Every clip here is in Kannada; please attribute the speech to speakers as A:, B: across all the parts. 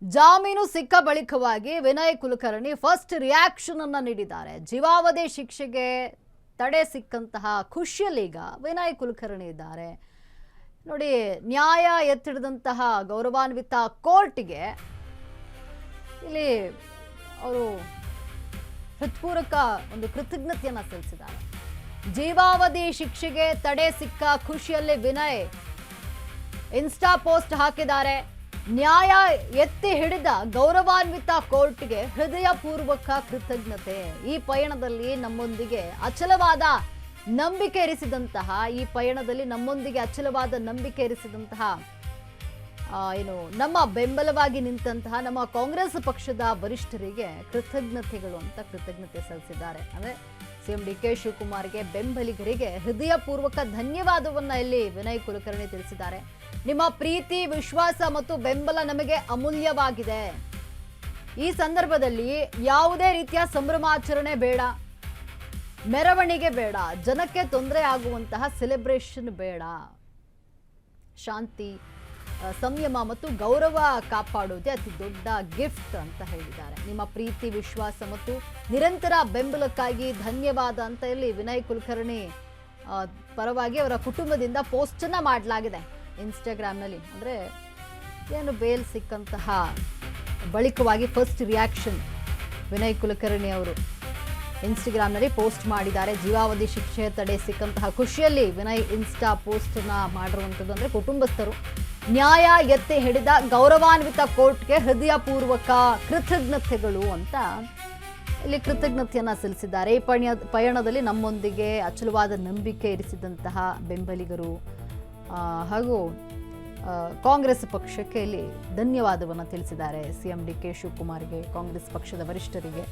A: ಜಾಮೀನು ಸಿಕ್ಕ ಬಳಿಕವಾಗಿ ವಿನಯ್ ಕುಲಕರ್ಣಿ ಫಸ್ಟ್ ರಿಯಾಕ್ಷನ್ ಅನ್ನು ನೀಡಿದ್ದಾರೆ. ಜೀವಾವಧಿ ಶಿಕ್ಷೆಗೆ ತಡೆ ಸಿಕ್ಕಂತಹ ಖುಷಿಯಲ್ಲಿ ಈಗ ವಿನಯ್ ಕುಲಕರ್ಣಿ ಇದ್ದಾರೆ. ನೋಡಿ, ನ್ಯಾಯ ಎತ್ತಿಡಿದಂತಹ ಗೌರವಾನ್ವಿತ ಕೋರ್ಟ್ಗೆ ಇಲ್ಲಿ ಅವರು ಹೃತ್ಪೂರ್ವಕ ಒಂದು ಕೃತಜ್ಞತೆಯನ್ನು ಸಲ್ಲಿಸಿದ್ದಾರೆ. ಜೀವಾವಧಿ ಶಿಕ್ಷೆಗೆ ತಡೆ ಸಿಕ್ಕ ಖುಷಿಯಲ್ಲಿ ವಿನಯ್ ಇನ್ಸ್ಟಾ ಪೋಸ್ಟ್ ಹಾಕಿದ್ದಾರೆ. ನ್ಯಾಯ ಎತ್ತಿ ಹಿಡಿದ ಗೌರವಾನ್ವಿತ ಕೋರ್ಟ್ಗೆ ಹೃದಯಪೂರ್ವಕ ಕೃತಜ್ಞತೆ. ಈ ಪಯಣದಲ್ಲಿ ನಮ್ಮೊಂದಿಗೆ ಅಚಲವಾದ ನಂಬಿಕೆ ಇರಿಸಿದಂತಹ ನಮ್ಮ ಬೆಂಬಲವಾಗಿ ನಿಂತಹ ನಮ್ಮ ಕಾಂಗ್ರೆಸ್ ಪಕ್ಷದ ವರಿಷ್ಠರಿಗೆ ಕೃತಜ್ಞತೆಗಳು ಅಂತ ಕೃತಜ್ಞತೆ ಸಲ್ಲಿಸಿದ್ದಾರೆ. ಅಂದ್ರೆ ಸಿಎಂ ಡಿ.ಕೆ. ಶಿವಕುಮಾರ್ಗೆ ಬೆಂಬಲಿಗರಿಗೆ ಹೃದಯಪೂರ್ವಕ ಧನ್ಯವಾದವನ್ನ ಇಲ್ಲಿ ವಿನಯ್ ಕುಲಕರ್ಣಿ ತಿಳಿಸಿದ್ದಾರೆ. ನಿಮ್ಮ ಪ್ರೀತಿ, ವಿಶ್ವಾಸ ಮತ್ತು ಬೆಂಬಲ ನಮಗೆ ಅಮೂಲ್ಯವಾಗಿದೆ. ಈ ಸಂದರ್ಭದಲ್ಲಿ ಯಾವುದೇ ರೀತಿಯ ಸಂಭ್ರಮಾಚರಣೆ ಬೇಡ, ಮೆರವಣಿಗೆ ಬೇಡ, ಜನಕ್ಕೆ ತೊಂದರೆ ಆಗುವಂತಹ ಸೆಲೆಬ್ರೇಷನ್ ಬೇಡ. ಶಾಂತಿ, ಸಂಯಮ ಮತ್ತು ಗೌರವ ಕಾಪಾಡುವುದೇ ಅತಿ ದೊಡ್ಡ ಗಿಫ್ಟ್ ಅಂತ ಹೇಳಿದ್ದಾರೆ. ನಿಮ್ಮ ಪ್ರೀತಿ, ವಿಶ್ವಾಸ ಮತ್ತು ನಿರಂತರ ಬೆಂಬಲಕ್ಕಾಗಿ ಧನ್ಯವಾದ ಅಂತ ಇಲ್ಲಿ ವಿನಯ್ ಕುಲಕರ್ಣಿ ಪರವಾಗಿ ಅವರ ಕುಟುಂಬದಿಂದ ಪೋಸ್ಟ್ ಅನ್ನ ಮಾಡಲಾಗಿದೆ ಇನ್ಸ್ಟಾಗ್ರಾಮ್ನಲ್ಲಿ. ಅಂದರೆ ಏನು ಬೇಲ್ ಸಿಕ್ಕಂತಹ ಬಳಿಕವಾಗಿ ಫಸ್ಟ್ ರಿಯಾಕ್ಷನ್ ವಿನಯ್ ಕುಲಕರ್ಣಿ ಅವರು ಇನ್ಸ್ಟಾಗ್ರಾಮ್ನಲ್ಲಿ ಪೋಸ್ಟ್ ಮಾಡಿದ್ದಾರೆ. ಜೀವಾವಧಿ ಶಿಕ್ಷೆ ತಡೆ ಸಿಕ್ಕಂತಹ ಖುಷಿಯಲ್ಲಿ ವಿನಯ್ ಇನ್ಸ್ಟಾ ಪೋಸ್ಟನ್ನು ಮಾಡಿರುವಂಥದ್ದು. ಅಂದರೆ ಕುಟುಂಬಸ್ಥರು ನ್ಯಾಯ ಎತ್ತಿ ಹಿಡಿದ ಗೌರವಾನ್ವಿತ ಕೋರ್ಟ್ಗೆ ಹೃದಯಪೂರ್ವಕ ಕೃತಜ್ಞತೆಗಳು ಅಂತ ಇಲ್ಲಿ ಕೃತಜ್ಞತೆಯನ್ನು ಸಲ್ಲಿಸಿದ್ದಾರೆ. ಈ ಪಯಣದಲ್ಲಿ ನಮ್ಮೊಂದಿಗೆ ಅಚಲವಾದ ನಂಬಿಕೆ ಇರಿಸಿದಂತಹ ಬೆಂಬಲಿಗರು ಹಾಗೂ ಕಾಂಗ್ರೆಸ್ ಪಕ್ಷಕ್ಕೆ ಇಲ್ಲಿ ಧನ್ಯವಾದವನ್ನು ತಿಳಿಸಿದ್ದಾರೆ. ಸಿಎಂ ಡಿ.ಕೆ. ಶಿವಕುಮಾರ್ಗೆ, ಕಾಂಗ್ರೆಸ್ ಪಕ್ಷದ ವರಿಷ್ಠರಿಗೆ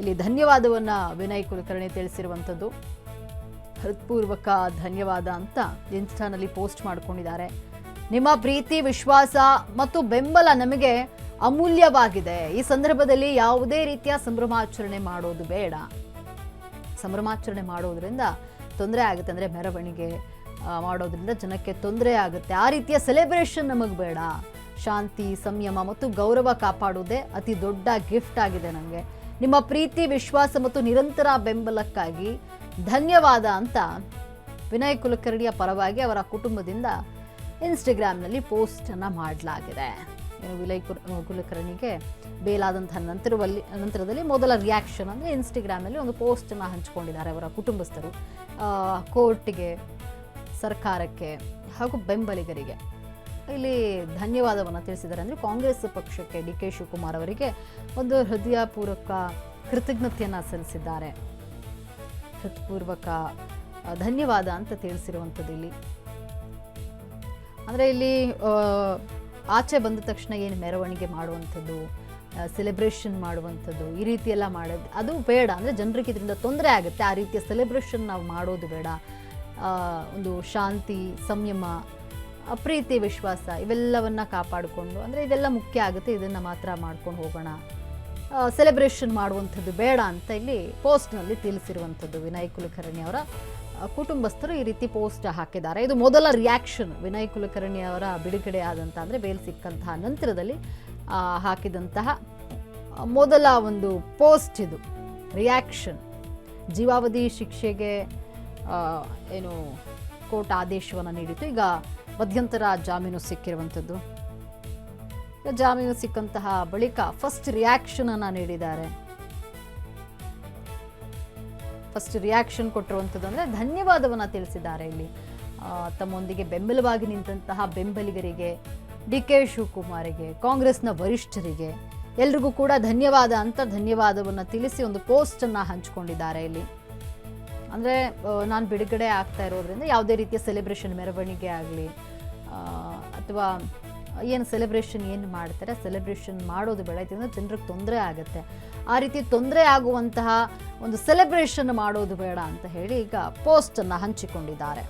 A: ಇಲ್ಲಿ ಧನ್ಯವಾದವನ್ನು ವಿನಯ್ ಕುಲಕರ್ಣಿ ತಿಳಿಸಿರುವಂಥದ್ದು. ಹೃತ್ಪೂರ್ವಕ ಧನ್ಯವಾದ ಅಂತ ಇನ್ಸ್ಟಾನಲ್ಲಿ ಪೋಸ್ಟ್ ಮಾಡ್ಕೊಂಡಿದ್ದಾರೆ. ನಿಮ್ಮ ಪ್ರೀತಿ, ವಿಶ್ವಾಸ ಮತ್ತು ಬೆಂಬಲ ನಮಗೆ ಅಮೂಲ್ಯವಾಗಿದೆ. ಈ ಸಂದರ್ಭದಲ್ಲಿ ಯಾವುದೇ ರೀತಿಯ ಸಂಭ್ರಮಾಚರಣೆ ಮಾಡೋದು ಬೇಡ. ಸಂಭ್ರಮಾಚರಣೆ ಮಾಡೋದ್ರಿಂದ ತೊಂದರೆ ಆಗುತ್ತೆ. ಅಂದರೆ ಮೆರವಣಿಗೆ ಮಾಡೋದ್ರಿಂದ ಜನಕ್ಕೆ ತೊಂದರೆ ಆಗುತ್ತೆ. ಆ ರೀತಿಯ ಸೆಲೆಬ್ರೇಷನ್ ನಮಗೆ ಬೇಡ. ಶಾಂತಿ, ಸಂಯಮ ಮತ್ತು ಗೌರವ ಕಾಪಾಡುವುದೇ ಅತಿ ದೊಡ್ಡ ಗಿಫ್ಟ್ ಆಗಿದೆ ನನಗೆ. ನಿಮ್ಮ ಪ್ರೀತಿ, ವಿಶ್ವಾಸ ಮತ್ತು ನಿರಂತರ ಬೆಂಬಲಕ್ಕಾಗಿ ಧನ್ಯವಾದ ಅಂತ ವಿನಯ್ ಕುಲಕರ್ಣಿಯ ಪರವಾಗಿ ಅವರ ಕುಟುಂಬದಿಂದ ಇನ್ಸ್ಟಾಗ್ರಾಮ್ನಲ್ಲಿ ಪೋಸ್ಟನ್ನು ಮಾಡಲಾಗಿದೆ. ವಿನಯ್ ಕುಲಕರ್ಣಿಗೆ ಬೇಲಾದಂತಹ ನಂತರದಲ್ಲಿ ಮೊದಲ ರಿಯಾಕ್ಷನ್ ಅಂದರೆ ಇನ್ಸ್ಟಾಗ್ರಾಮ್ನಲ್ಲಿ ಒಂದು ಪೋಸ್ಟನ್ನು ಹಂಚಿಕೊಂಡಿದ್ದಾರೆ ಅವರ ಕುಟುಂಬಸ್ಥರು. ಕೋರ್ಟ್ಗೆ, ಸರ್ಕಾರಕ್ಕೆ ಹಾಗೂ ಬೆಂಬಲಿಗರಿಗೆ ಇಲ್ಲಿ ಧನ್ಯವಾದವನ್ನು ತಿಳಿಸಿದ್ದಾರೆ. ಅಂದರೆ ಕಾಂಗ್ರೆಸ್ ಪಕ್ಷಕ್ಕೆ, ಡಿ.ಕೆ. ಶಿವಕುಮಾರ್ ಅವರಿಗೆ ಒಂದು ಹೃದಯಪೂರ್ವಕ ಕೃತಜ್ಞತೆಯನ್ನು ಸಲ್ಲಿಸಿದ್ದಾರೆ. ಹೃತ್ಪೂರ್ವಕ ಧನ್ಯವಾದ ಅಂತ ತಿಳಿಸಿರುವಂಥದ್ದು ಇಲ್ಲಿ. ಅಂದರೆ ಇಲ್ಲಿ ಆಚೆ ಬಂದ ತಕ್ಷಣ ಏನು ಮೆರವಣಿಗೆ ಮಾಡುವಂಥದ್ದು, ಸೆಲೆಬ್ರೇಷನ್ ಮಾಡುವಂಥದ್ದು, ಈ ರೀತಿ ಎಲ್ಲ ಮಾಡೋದು ಅದು ಬೇಡ. ಅಂದರೆ ಜನರಿಗೆ ಇದರಿಂದ ತೊಂದರೆ ಆಗುತ್ತೆ. ಆ ರೀತಿಯ ಸೆಲೆಬ್ರೇಷನ್ ನಾವು ಮಾಡೋದು ಬೇಡ. ಒಂದು ಶಾಂತಿ, ಸಂಯಮ, ಪ್ರೀತಿ, ವಿಶ್ವಾಸ ಇವೆಲ್ಲವನ್ನು ಕಾಪಾಡಿಕೊಂಡು, ಅಂದರೆ ಇದೆಲ್ಲ ಮುಖ್ಯ ಆಗುತ್ತೆ, ಇದನ್ನು ಮಾತ್ರ ಮಾಡ್ಕೊಂಡು ಹೋಗೋಣ, ಸೆಲೆಬ್ರೇಷನ್ ಮಾಡುವಂಥದ್ದು ಬೇಡ ಅಂತ ಇಲ್ಲಿ ಪೋಸ್ಟ್ನಲ್ಲಿ ತಿಳಿಸಿರುವಂಥದ್ದು. ವಿನಯ್ ಕುಲಕರ್ಣಿ ಅವರ ಕುಟುಂಬಸ್ಥರು ಈ ರೀತಿ ಪೋಸ್ಟ್ ಹಾಕಿದ್ದಾರೆ. ಇದು ಮೊದಲ ರಿಯಾಕ್ಷನ್ ವಿನಯ್ ಕುಲಕರ್ಣಿ ಅವರ ಬಿಡುಗಡೆ ಆದಂಥ, ಅಂದರೆ ಬೇಲ್ ಸಿಕ್ಕಂತಹ ನಂತರದಲ್ಲಿ ಹಾಕಿದಂತಹ ಮೊದಲ ಒಂದು ಪೋಸ್ಟ್ ಇದು, ರಿಯಾಕ್ಷನ್. ಜೀವಾವಧಿ ಶಿಕ್ಷೆಗೆ ಏನು ಕೋರ್ಟ್ ಆದೇಶವನ್ನು ನೀಡಿತು. ಈಗ ಮಧ್ಯಂತರ ಜಾಮೀನು ಸಿಕ್ಕಿರುವಂಥದ್ದು. ಜಾಮೀನು ಸಿಕ್ಕಂತಹ ಬಳಿಕ ಫಸ್ಟ್ ರಿಯಾಕ್ಷನ್ ಅನ್ನು ನೀಡಿದ್ದಾರೆ. ಫಸ್ಟ್ ರಿಯಾಕ್ಷನ್ ಕೊಟ್ಟಿರುವಂಥದ್ದು ಅಂದರೆ ಧನ್ಯವಾದವನ್ನು ತಿಳಿಸಿದ್ದಾರೆ. ಇಲ್ಲಿ ತಮ್ಮೊಂದಿಗೆ ಬೆಂಬಲವಾಗಿ ನಿಂತಹ ಬೆಂಬಲಿಗರಿಗೆ, ಡಿ.ಕೆ. ಶಿವಕುಮಾರಿಗೆ, ಕಾಂಗ್ರೆಸ್ನ ವರಿಷ್ಠರಿಗೆ ಎಲ್ರಿಗೂ ಕೂಡ ಧನ್ಯವಾದ ಅಂತ ಧನ್ಯವಾದವನ್ನು ತಿಳಿಸಿ ಒಂದು ಪೋಸ್ಟನ್ನು ಹಂಚಿಕೊಂಡಿದ್ದಾರೆ. ಇಲ್ಲಿ ಅಂದರೆ ನಾನು ಬಿಡುಗಡೆ ಆಗ್ತಾ ಇರೋದ್ರಿಂದ ಯಾವುದೇ ರೀತಿಯ ಸೆಲೆಬ್ರೇಷನ್, ಮೆರವಣಿಗೆ ಆಗಲಿ ಅಥವಾ ಏನು ಸೆಲೆಬ್ರೇಷನ್ ಏನು ಮಾಡ್ತಾರೆ ಸೆಲೆಬ್ರೇಷನ್ ಮಾಡೋದು ಬೇಡ. ಇದರಿಂದ ಜನರಿಗೆ ತೊಂದರೆ ಆಗುತ್ತೆ. ಆ ರೀತಿ ತೊಂದರೆ ಆಗುವಂತಹ ಒಂದು ಸೆಲೆಬ್ರೇಷನ್ ಮಾಡೋದು ಬೇಡ ಅಂತ ಹೇಳಿ ಈಗ ಪೋಸ್ಟನ್ನು ಹಂಚಿಕೊಂಡಿದ್ದಾರೆ.